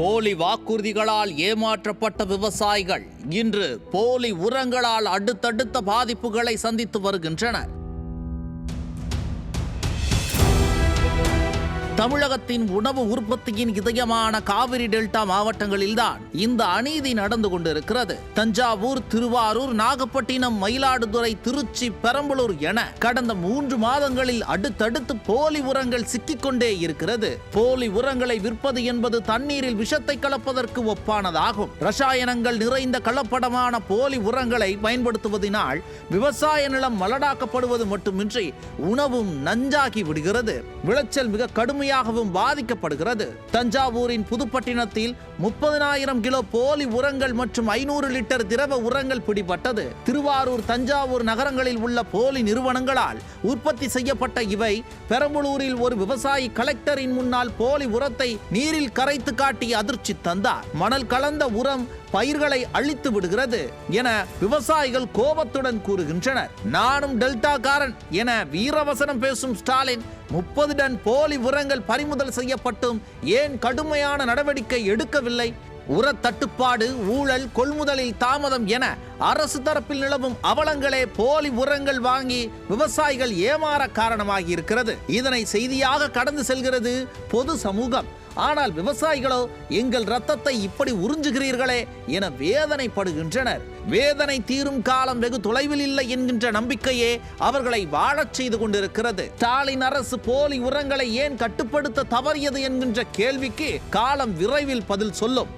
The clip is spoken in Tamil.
போலி வாக்குறுதிகளால் ஏமாற்றப்பட்ட விவசாயிகள் இன்று போலி உரங்களால் அடுத்தடுத்த பாதிப்புகளை சந்தித்து வருகின்றனர். தமிழகத்தின் உணவு உற்பத்தியின் இதயமான காவிரி டெல்டா மாவட்டங்களில்தான் இந்த அநீதி நடந்து கொண்டிருக்கிறது. தஞ்சாவூர், திருவாரூர், நாகப்பட்டினம், மயிலாடுதுறை, திருச்சி, பெரம்பலூர் என கடந்த 3 மாதங்களில் அடுத்தடுத்து போலி உரங்கள் சிக்கிக்கொண்டே இருக்கிறது. போலி உரங்களை விற்பது என்பது தண்ணீரில் விஷத்தை கலப்பதற்கு ஒப்பானதாகும். ரசாயனங்கள் நிறைந்த கலப்படமான போலி உரங்களை பயன்படுத்துவதனால் விவசாய நிலம் மலடாக்கப்படுவது மட்டுமின்றி உணவும் நஞ்சாகி விடுகிறது. விளைச்சல் மிக கடுமையாக பாதிக்கப்படுகிறது. தஞ்சாவூரின் புதுப்பட்டினத்தில் 30,000 கிலோ போலி உரங்கள் மற்றும் 500 லிட்டர் திரவ உரங்கள் பிடிபட்டது. திருவாரூர், தஞ்சாவூர் நகரங்களில் உள்ள போலி நிறுவனங்களால் உற்பத்தி செய்யப்பட்ட இவை பெரம்பலூரில் ஒரு விவசாயி கலெக்டரின் முன்னால் போலி உரத்தை நீரில் கரைத்து காட்டி அதிர்ச்சி தந்தார். மணல் கலந்த உரம் பயிர்களை அழித்து விடுகிறது என விவசாயிகள் கோபத்துடன் கூறுகின்றனர். நானும் டெல்டாக்காரன் என வீரவசனம் பேசும் ஸ்டாலின் 30 டன் போலி உரங்கள் பறிமுதல் செய்யப்பட்டும் ஏன் கடுமையான நடவடிக்கை எடுக்கவில்லை? உர தட்டுப்பாடு, ஊழல், கொள்முதலில் தாமதம் என அரசு தரப்பில் நிலவும் அவலங்களே போலி உரங்கள் வாங்கி விவசாயிகள் ஏமாற காரணமாகி இருக்கிறது. இதனை செய்தியாக கடந்து செல்கிறது பொது சமூகம். ஆனால் விவசாயிகளோ எங்கள் ரத்தத்தை இப்படி உறிஞ்சுகிறீர்களே என வேதனைப்படுகின்றனர். வேதனை தீரும் காலம் வெகு தொலைவில் இல்லை என்கின்ற நம்பிக்கையே அவர்களை வாழச் செய்து கொண்டிருக்கிறது. ஸ்டாலின் அரசு போலி உரங்களை ஏன் கட்டுப்படுத்த தவறியது என்கின்ற கேள்விக்கு காலம் விரைவில் பதில் சொல்லும்.